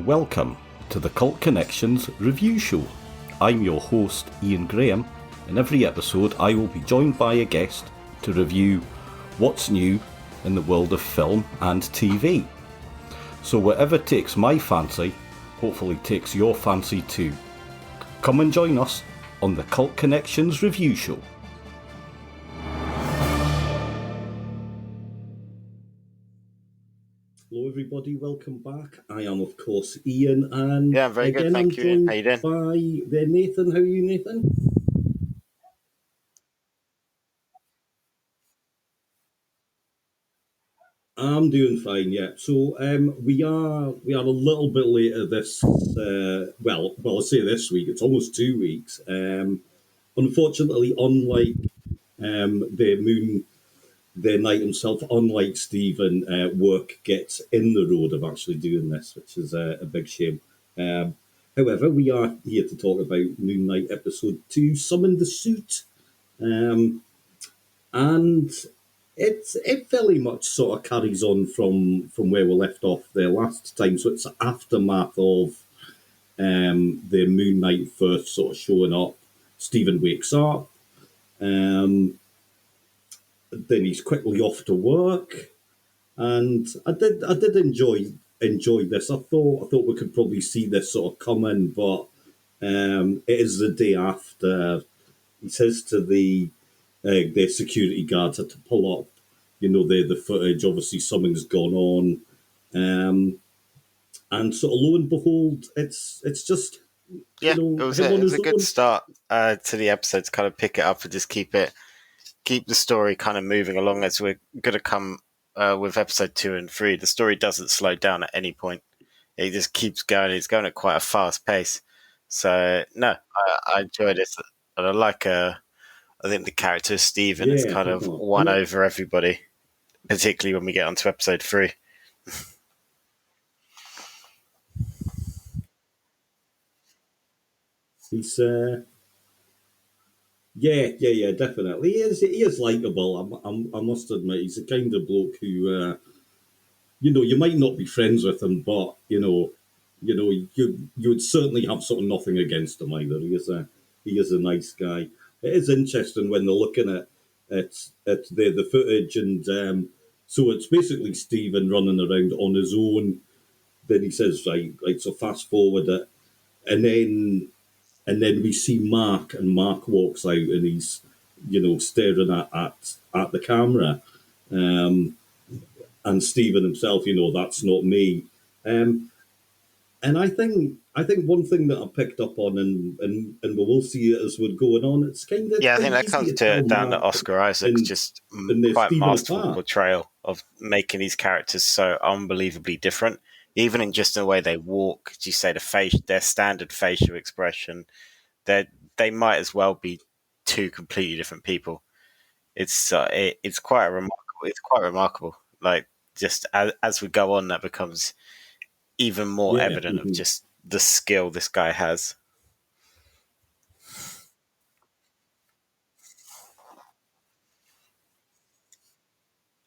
welcome to the Cult Connections Review Show. I'm your host, Ian Graham, and every episode I will be joined by a guest to review what's new in the world of film and TV. So whatever takes my fancy, hopefully takes your fancy too. Come and join us on the Cult Connections Review Show. Hello everybody, welcome back. I am of course Ian, and I'm very good, thank you. Joined how you doing? by Nathan. How are you, Nathan? I'm doing fine, yeah. So we are a little bit later this. I'll say this week. It's almost 2 weeks. Unfortunately, unlike the Knight himself, unlike Stephen, work gets in the road of actually doing this, which is a big shame. However, we are here to talk about Moon Knight episode 2, Summon the Suit, and it fairly much sort of carries on from where we left off the last time. So it's aftermath of the Moon Knight first sort of showing up. Stephen wakes up. Then he's quickly off to work, and I did enjoy this. I thought we could probably see this sort of coming, but it is the day after. He says to the security guards to pull up, the footage. Obviously, something's gone on, and sort of lo and behold, it's just it was a good start to the episode to kind of pick it up and just keep the story kind of moving along as we're going to come with episode 2 and 3. The story doesn't slow down at any point. It just keeps going. It's going at quite a fast pace. So, no, I enjoyed it. And I think the character of Stephen is kind of won over everybody, particularly when we get onto episode 3. He's definitely. He is likable. I must admit, he's the kind of bloke who, you might not be friends with him, but you would certainly have sort of nothing against him either. He is a nice guy. It is interesting when they're looking at the footage, and so it's basically Stephen running around on his own. Then he says, right, so fast forward it, and then we see Mark, and Mark walks out, and he's, staring at the camera, and Stephen himself, that's not me. And I think one thing that I picked up on, and we will see it as we're going on, it's kind of... Yeah, I think that comes down to Oscar Isaac's just quite masterful portrayal of making these characters so unbelievably different. Even in just the way they walk, as you say, their standard facial expression, they might as well be two completely different people. It's quite remarkable. It's quite remarkable. Like, just as we go on, that becomes even more evident of just the skill this guy has.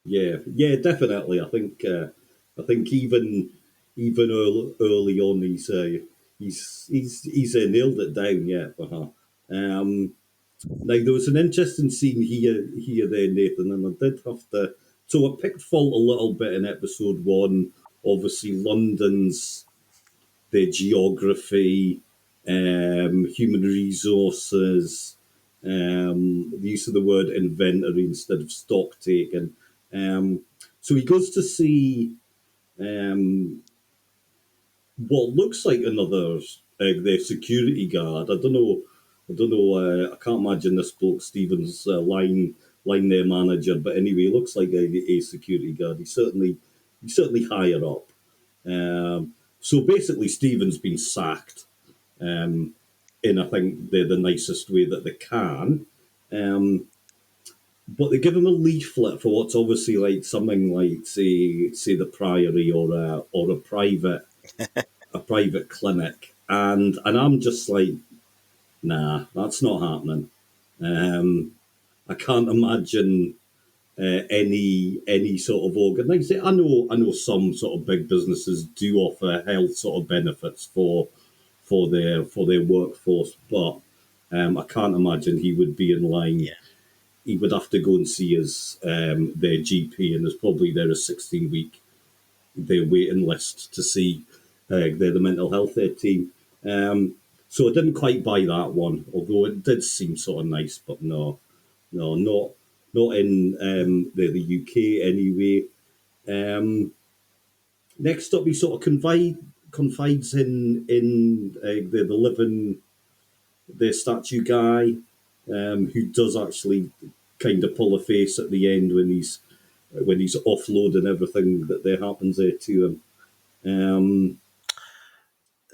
Yeah, definitely. I think even early on, he's nailed it down. Yeah, now there was an interesting scene here there, Nathan, and I did have to. So I picked fault a little bit in episode 1. Obviously, London's the geography, human resources, the use of the word inventory instead of stock taking. So he goes to see what looks like another their security guard. I don't know. I can't imagine this bloke Stephen's line their manager, but anyway, he looks like a security guard. He's certainly higher up. So basically, Stephen's been sacked in, I think, the nicest way that they can. But they give him a leaflet for what's obviously like something like say the Priory or a private clinic, and I'm just like, nah, that's not happening. I can't imagine any sort of organisation. I know some sort of big businesses do offer health sort of benefits for their workforce, but I can't imagine he would be in line. Yeah. He would have to go and see their GP, and there's probably a 16-week their waiting list to see the mental health team. So I didn't quite buy that one, although it did seem sort of nice, but no, not in the UK anyway. Next up, he sort of confides in the living the statue guy, who does actually kind of pull a face at the end when he's offloading everything that there happens there to him.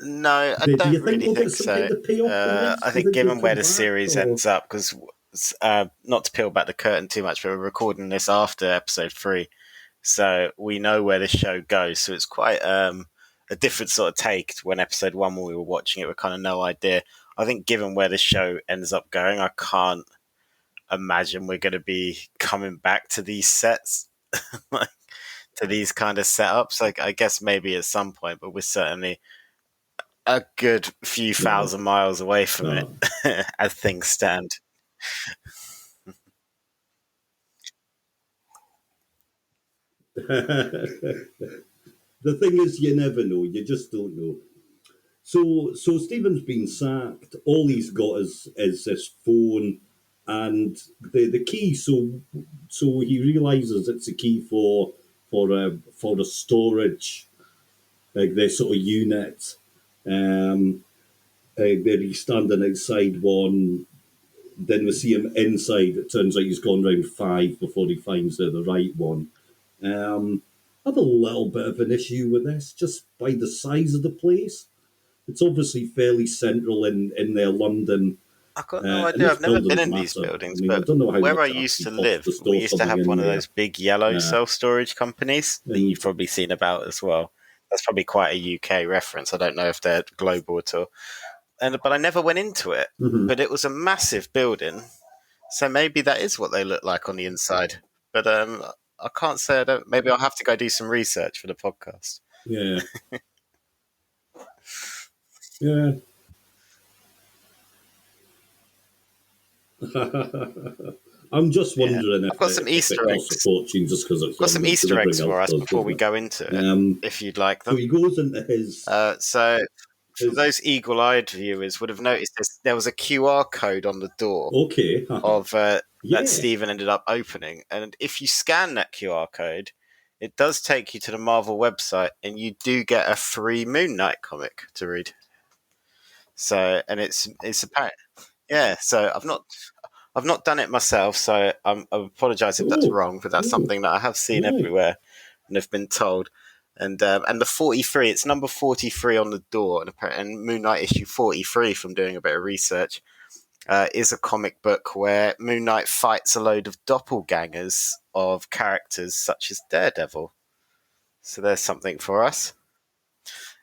No, I don't really think so. Kind of payoff I think given where the series ends up, because not to peel back the curtain too much, but we're recording this after episode 3, so we know where the show goes. So it's quite a different sort of take to when episode 1, when we were watching it, we're kind of no idea. I think given where the show ends up going, I can't imagine we're going to be coming back to these sets, like, to these kind of setups. Like, I guess maybe at some point, but we're certainly a good few thousand miles away from it as things stand. The thing is, you never know. You just don't know. So Stephen's been sacked. All he's got is this phone and the key. So he realizes it's a key for a storage, like this sort of unit. There he's standing outside one. Then we see him inside. It turns out he's gone round 5 before he finds the right one. I have a little bit of an issue with this, just by the size of the place. It's obviously fairly central in their London. I've got no idea. I've never been in these buildings, but I don't know where I used to live, we used to have one of those big yellow self-storage companies that you've probably seen about as well. That's probably quite a UK reference. I don't know if they're global at all. But I never went into it. Mm-hmm. But it was a massive building, so maybe that is what they look like on the inside. But I can't say I don't. Maybe I'll have to go do some research for the podcast. Yeah. Yeah. I'm just wondering if I've got some Easter eggs. Just because I've got some Easter eggs for us before we go into it, if you'd like them. So he goes into his. So for those eagle-eyed viewers would have noticed there was a QR code on the door. Okay. Of that Stephen ended up opening, and if you scan that QR code, it does take you to the Marvel website, and you do get a free Moon Knight comic to read. So, and it's apparent. Yeah, so I've not done it myself, so I apologise if that's wrong, but that's something that I have seen everywhere and have been told. And the 43, it's number 43 on the door, and Moon Knight issue 43, from doing a bit of research, is a comic book where Moon Knight fights a load of doppelgangers of characters such as Daredevil. So there's something for us.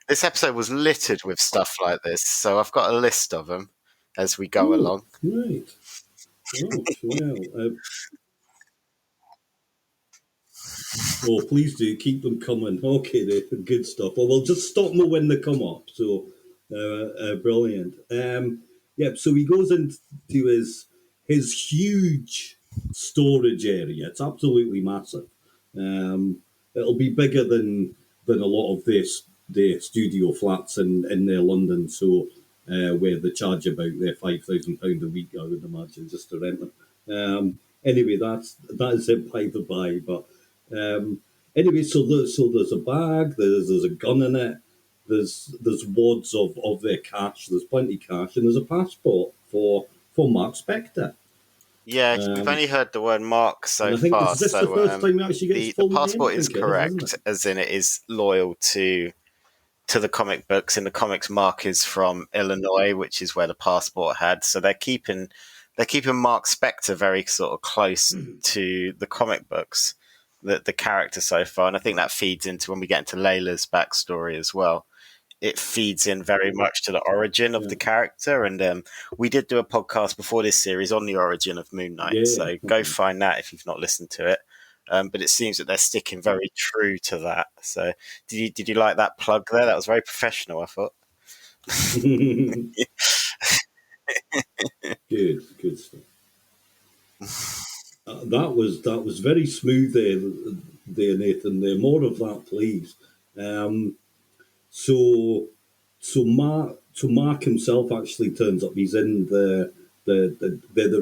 This episode was littered with stuff like this, so I've got a list of them as we go along. Right. Oh, please do keep them coming. Okay, the good stuff. Well, we'll just stop them when they come up. So, brilliant. So he goes into his huge storage area. It's absolutely massive. It'll be bigger than a lot of the studio flats in their London. So, where they charge about their £5,000 a week, I would imagine, just to rent them. Anyway, that is it by the by. But anyway, so there's a bag, there's a gun in it, there's wads of their cash, there's plenty of cash, and there's a passport for Mark Spector. Yeah, we've only heard the word Mark so far. Is this the first time we actually get his full the passport name? Is correct, as in it is loyal to the comic books. In the comics, Mark is from Illinois, which is where the passport had. So they're keeping Mark Spector very sort of close to the comic books, the character so far. And I think that feeds into when we get into Layla's backstory as well. It feeds in very much to the origin of the character. And we did do a podcast before this series on the origin of Moon Knight. So go find that if you've not listened to it. But it seems that they're sticking very true to that. So did you like that plug there? That was very professional, I thought. Good stuff. That was very smooth there, Nathan. There, more of that, please. So Mark himself actually turns up. He's in the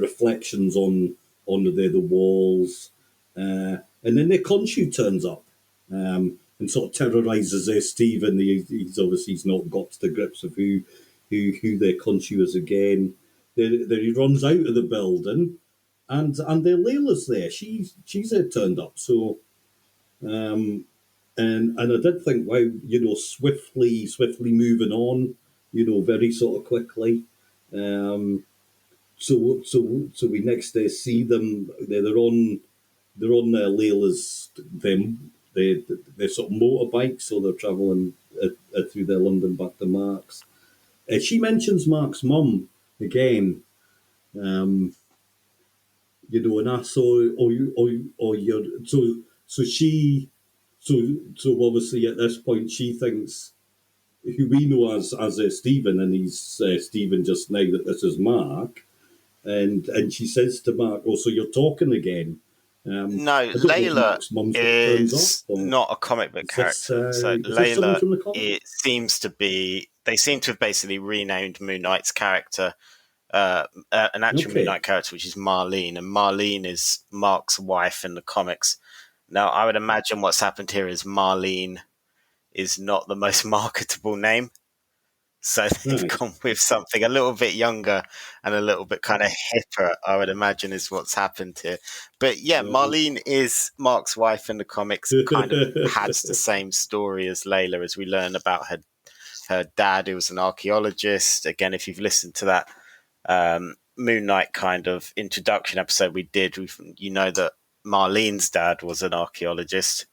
reflections on the walls, and then the Khonshu turns up, and sort of terrorizes Stephen. He's not got to grips with who the Khonshu is again. Then he runs out of the building, and the Layla's there. She's turned up. So. And I did think, wow, swiftly moving on, very sort of quickly. So we next see them. They're on their Layla's their sort of motorbike, so they're travelling through their London back to Mark's. She mentions Mark's mum again. And I saw, or you're so she. So obviously at this point she thinks who we know as Stephen, and he's Stephen just now that this is Mark, and she says to Mark, "Oh, so you're talking again?" No, Layla is not a comic book character. So Layla, it seems to be. They seem to have basically renamed Moon Knight's character. An actual Moon Knight character, which is Marlene, and Marlene is Mark's wife in the comics. Now, I would imagine what's happened here is Marlene is not the most marketable name. So they've gone with something a little bit younger and a little bit kind of hipper, I would imagine, is what's happened here. But yeah, Marlene is Mark's wife in the comics, kind of has the same story as Layla, as we learn about her dad, who was an archaeologist. Again, if you've listened to that Moon Knight kind of introduction episode we did, you know that Marlene's dad was an archaeologist,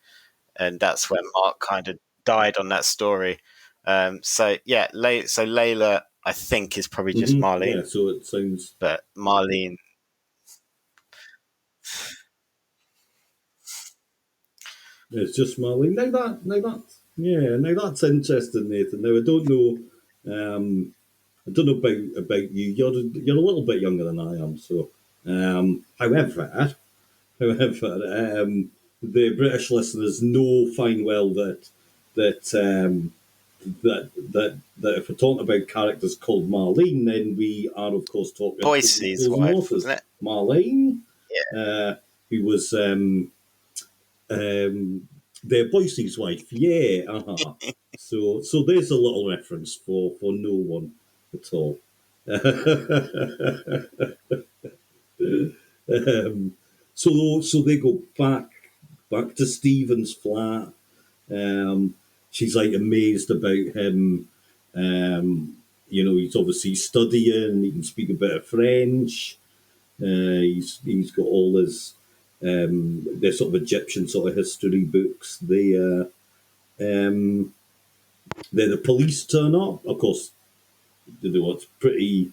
and that's when Mark kind of died on that story. So Layla, I think, is probably just Marlene. Yeah, so it sounds. But Marlene. It's just Marlene. Now that's interesting, Nathan. Now I don't know. I don't know about you. You're a little bit younger than I am. So, however, the British listeners know fine well that if we're talking about characters called Marlene, then we are of course talking Boycie's wife, wasn't it? Marlene, yeah. Who was their Boycie's wife. Yeah, So there's a little reference for no one at all. So they go back to Stephen's flat. She's like amazed about him. He's obviously studying. He can speak a bit of French. He's got all his their sort of Egyptian sort of history books. The police turn up. Of course, it's pretty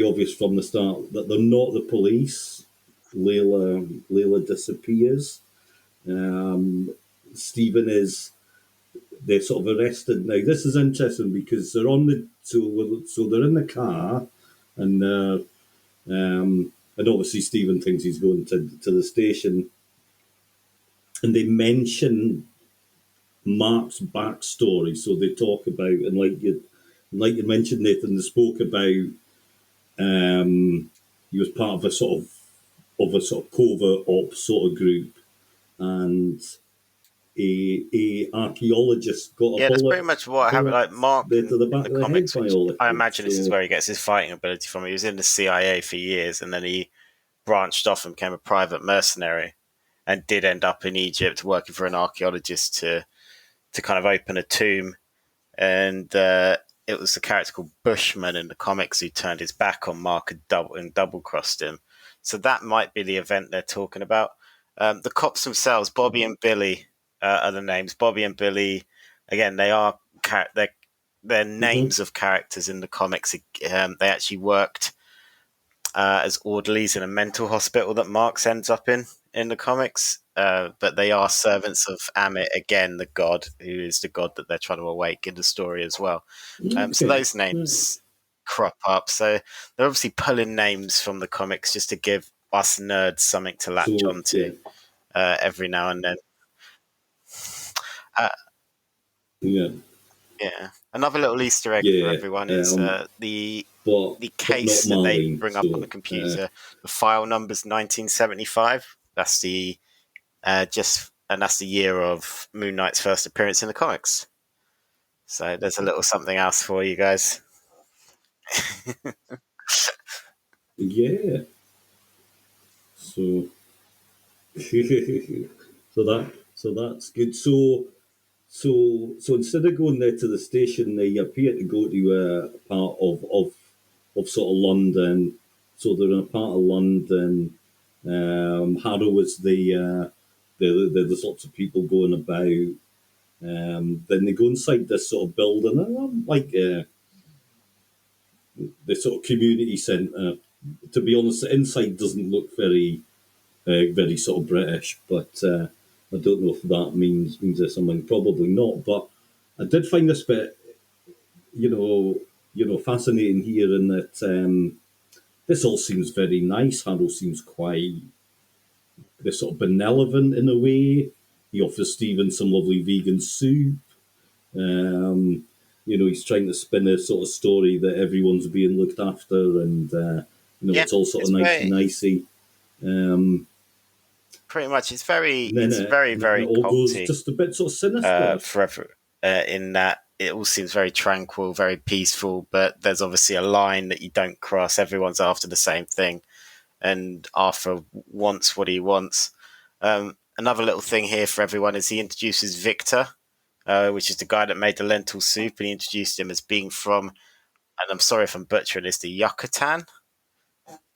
obvious from the start that they're not the police. Layla disappears. Stephen is. They're sort of arrested now. This is interesting because they're so they're in the car, and obviously Stephen thinks he's going to the station, and they mention Mark's backstory. So they talk about, and like you mentioned, Nathan, they spoke about he was part of a sort of covert ops sort of group, and a archaeologist got a bullet. That's pretty much what happened. Like Mark in the comics, I imagine this is where he gets his fighting ability from. He was in the CIA for years, and then he branched off and became a private mercenary, and did end up in Egypt working for an archaeologist to kind of open a tomb. And it was a character called Bushman in the comics who turned his back on Mark and double-crossed him. So that might be the event they're talking about. The cops themselves, Bobby and Billy, are the names. Bobby and Billy, again, they're names of characters in the comics. They actually worked as orderlies in a mental hospital that Marx ends up in the comics. But they are servants of Amit, again, the god, who is the god that they're trying to awake in the story as well. So those names crop up. So they're obviously pulling names from the comics just to give us nerds something to latch onto every now and then. Yeah. Another little Easter egg for everyone is the case that they bring up on the computer. The file number's 1975. That's the that's the year of Moon Knight's first appearance in the comics. So there's a little something else for you guys. Yeah. So so that's good. So instead of going there to the station, they appear to go to a part of sort of London. So they're in a part of London. Harrow is there's lots of people going about. Then they go inside this sort of building, like the sort of community centre. To be honest, the inside doesn't look very sort of British, but I don't know if that means there's something. Probably not. But I did find this bit, fascinating here in that this all seems very nice. Harold seems quite this sort of benevolent in a way. He offers Stephen some lovely vegan soup. He's trying to spin a sort of story that everyone's being looked after, and it's all sort of nicey-nicey. Pretty much, it's very all goes just a bit sort of sinister. Forever, in that it all seems very tranquil, very peaceful, but there's obviously a line that you don't cross. Everyone's after the same thing, and Arthur wants what he wants. Another little thing here for everyone is he introduces Victor, which is the guy that made the lentil soup, and he introduced him as being from, and I'm sorry if I'm butchering this, the Yucatan.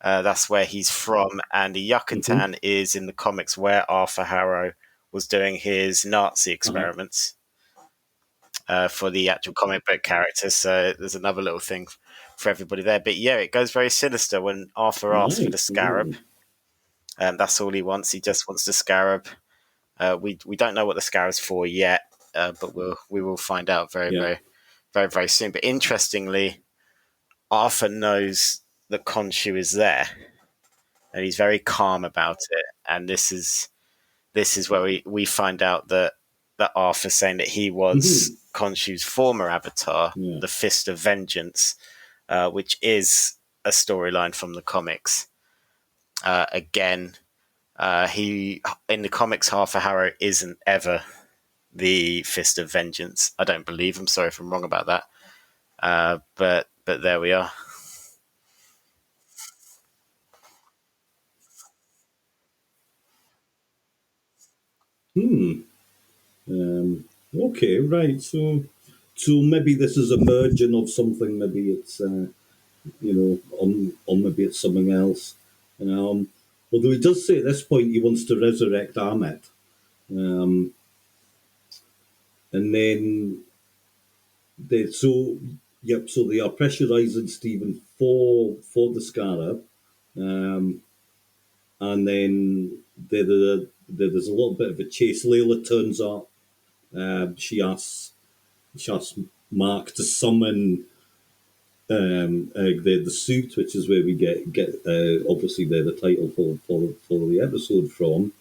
That's where he's from, and the Yucatan is in the comics where Arthur Harrow was doing his Nazi experiments for the actual comic book characters. So there's another little thing for everybody there. But yeah, it goes very sinister when Arthur asks for the scarab. That's all he wants. He just wants the scarab. We don't know what the scarab's for yet, but we will find out very, very soon. But interestingly, Arthur knows that Khonshu is there, and he's very calm about it. And this is where we find out that Arthur's saying that he was Khonshu's former avatar, the Fist of Vengeance, which is a storyline from the comics. Again, he in the comics, Arthur Harrow isn't ever the Fist of Vengeance. I don't believe. I'm sorry if I'm wrong about that. But there we are. Okay, right. So maybe this is a merging of something. Maybe it's or maybe it's something else. Although he does say at this point he wants to resurrect Amit, and then so they are pressurising Stephen for the scarab, and then there's a little bit of a chase. Layla turns up. She asks Mark to summon the suit, which is where we get obviously the title for the episode from.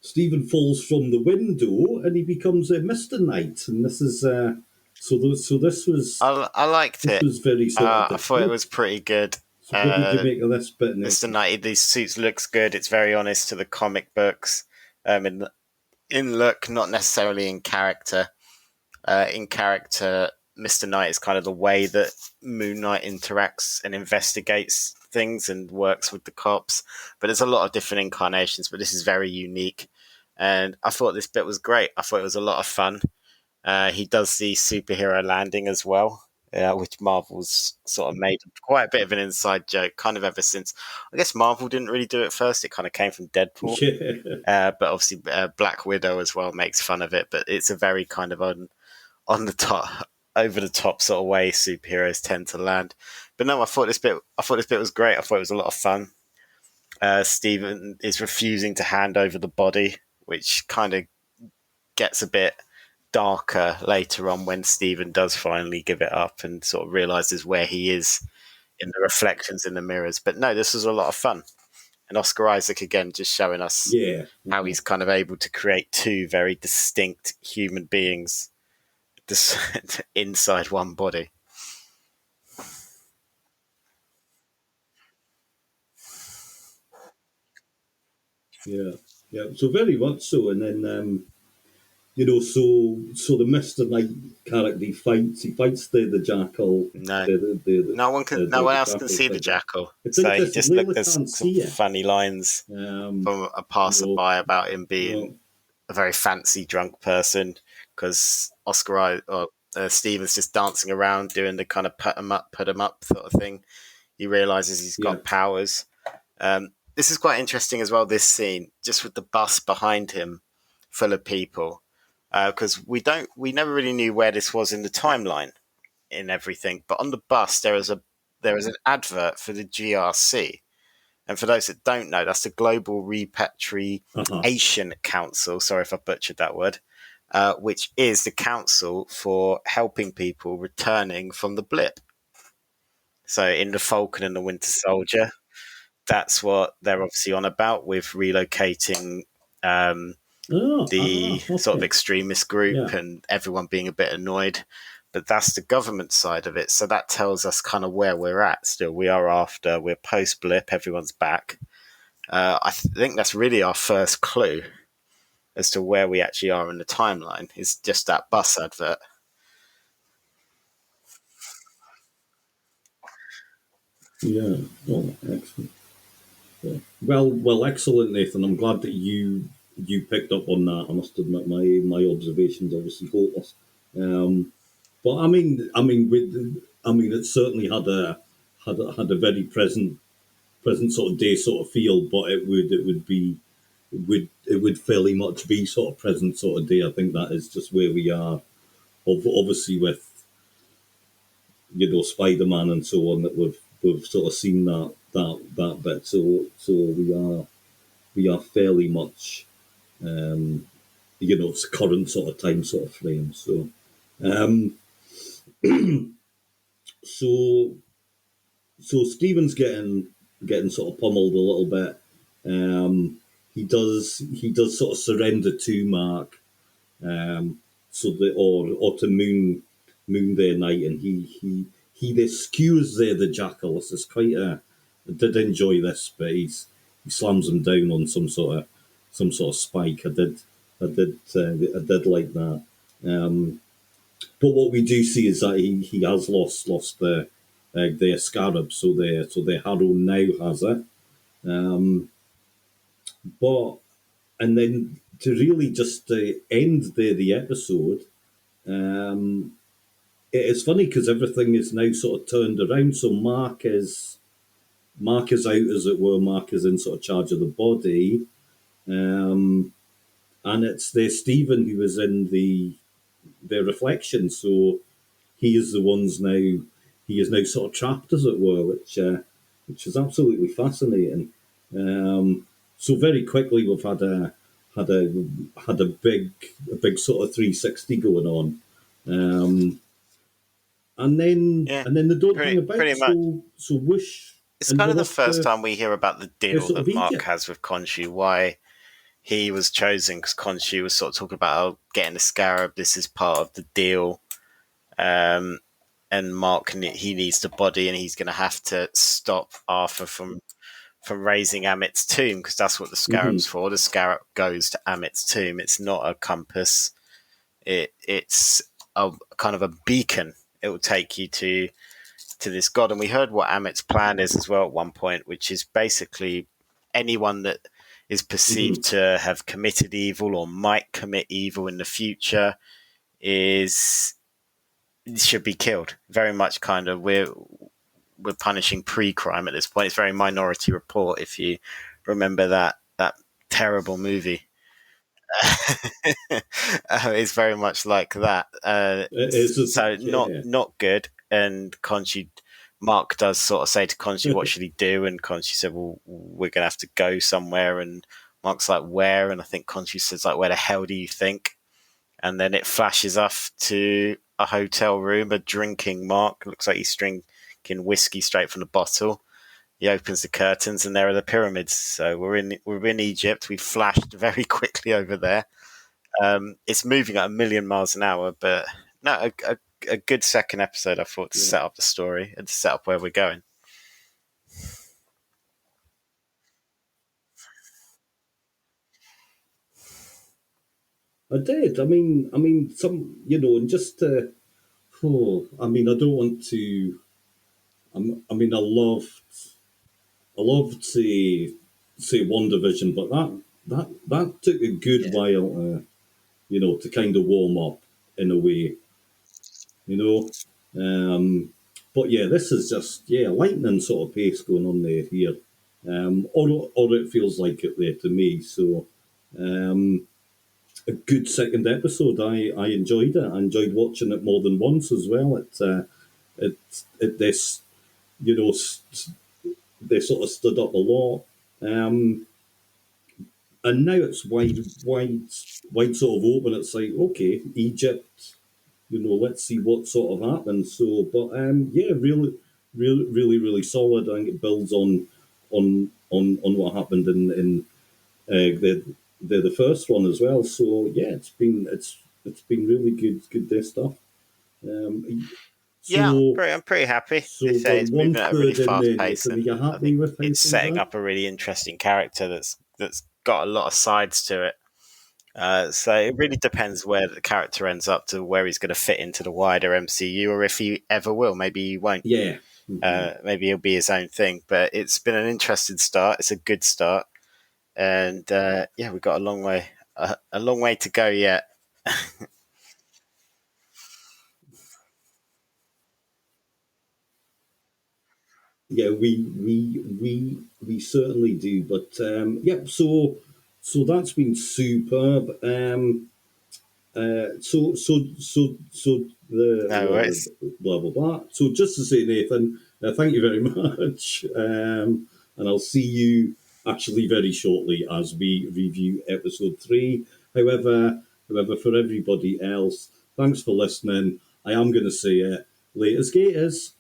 Stephen falls from the window and he becomes a Mr. Knight, and this is so this was I liked it. Was very sort of I thought it was pretty good. So what did you make of this bit? Mr. Knight, these suits looks good. It's very honest to the comic books. In look, not necessarily in character. In character, Mr. Knight is kind of the way that Moon Knight interacts and investigates things and works with the cops. But there's a lot of different incarnations, but this is very unique. And I thought this bit was great. I thought it was a lot of fun. He does the superhero landing as well, which Marvel's sort of made quite a bit of an inside joke, kind of ever since. I guess Marvel didn't really do it first. It kind of came from Deadpool. But obviously Black Widow as well makes fun of it. But it's a very kind of on the top over the top sort of way superheroes tend to land. But no, I thought this bit was great. I thought it was a lot of fun. Stephen is refusing to hand over the body, which kind of gets a bit darker later on when Stephen does finally give it up and sort of realizes where he is in the reflections in the mirrors. But no, this was a lot of fun. And Oscar Isaac, again, just showing us how he's kind of able to create two very distinct human beings inside one body. Yeah, yeah. So very much so. And then, so the Mr. Knight character, he fights the jackal. No, the no one else can see the jackal. It's so he interesting. just Layla there's can't some see it. funny lines from a passerby about him being a very fancy drunk person because Stephen's just dancing around doing the kind of put him up sort of thing. He realizes he's got powers. This is quite interesting as well, this scene, just with the bus behind him full of people, because we never really knew where this was in the timeline in everything. But on the bus, there is an advert for the GRC. And for those that don't know, that's the Global Repatriation Council. Sorry if I butchered that word. Which is the council for helping people returning from the blip. So in the Falcon and the Winter Soldier, that's what they're obviously on about with relocating the sort of extremist group and everyone being a bit annoyed. But that's the government side of it. So that tells us kind of where we're at still. We're post blip, everyone's back. I think that's really our first clue as to where we actually are in the timeline, is just that bus advert. Yeah, oh, excellent. Yeah. Well, excellent, Nathan. I'm glad that you picked up on that. I must admit, my observations obviously hopeless. But it certainly had a very present sort of day sort of feel. But it would fairly much be sort of present sort of day. I think that is just where we are. Obviously, with Spider-Man and so on, that we've sort of seen that bit. So we are fairly much it's current sort of time sort of frame. So so Stephen's getting sort of pummeled a little bit. He does sort of surrender to Mark. So or to Moon their night, and he eschews the jackal. This is quite I did enjoy this, but he slams him down on some sort of spike. I did like that. But what we do see is that he has lost the scarab, so the Harrow now has it. But and then to really just end the episode, it's funny because everything is now sort of turned around. So Mark is out, as it were. Mark is in sort of charge of the body, and it's the Stephen who is in the reflection. So he is the ones now. He is now sort of trapped, as it were, which is absolutely fascinating. So very quickly we've had a big sort of 360 going on. And then they don't hang about. Pretty much. So whoosh. It's kind of the first time we hear about the deal that Mark has with Khonshu. Why he was chosen, because Khonshu was sort of talking about getting the scarab. This is part of the deal. And Mark, he needs the body, and he's going to have to stop Arthur from raising Amit's tomb, because that's what the scarab's for. The scarab goes to Amit's tomb. It's not a compass. It's a kind of a beacon. It will take you to this god. And we heard what Amit's plan is as well at one point, which is basically anyone that is perceived to have committed evil or might commit evil in the future should be killed. Very much kind of we're punishing pre-crime at this point. It's very Minority Report, if you remember that terrible movie. It's very much like that. It's just, So yeah. not good. And Conchi, Mark does sort of say to Conchi, what should he do? And Conchi said, well, we're going to have to go somewhere. And Mark's like, where? And I think Conchi says, like, where the hell do you think? And then it flashes off to a hotel room, a drinking Mark. Looks like he's drinking whiskey straight from the bottle. He opens the curtains, and there are the pyramids. So we're in Egypt. We flashed very quickly over there. It's moving at 1,000,000 miles an hour, but no, a good second episode, I thought, to set up the story and to set up where we're going. I did. Some, and just, I mean, I don't want to. I mean, I loved say One Division, but that took a good while, to kind of warm up in a way, you know. But yeah, this is just lightning sort of pace going on there here, or it feels like it there to me. So a good second episode. I enjoyed it. I enjoyed watching it more than once as well. This you know they sort of stood up a lot. And now it's wide sort of open. It's like, okay, Egypt, let's see what sort of happens. So, but yeah, really solid. I think it builds on what happened in the first one as well. So yeah, it's been really good their stuff. Um, Yeah, so I'm pretty happy. so They say we're it's one moving at a really third in fast there, pace, Nathan. Are and you I happy think with how it's things setting are? up a really interesting character that's got a lot of sides to it. So it really depends where the character ends up to where he's going to fit into the wider MCU, or if he ever will. Maybe he won't. Yeah. Mm-hmm. Maybe he'll be his own thing. But it's been an interesting start. It's a good start, and yeah, we've got a long way to go yet. Yeah, we certainly do. But yep. So that's been superb. So No worries. the blah blah blah. So just to say, Nathan, thank you very much, and I'll see you actually very shortly as we review episode 3. However, for everybody else, thanks for listening. I am going to say it. Latest Gators.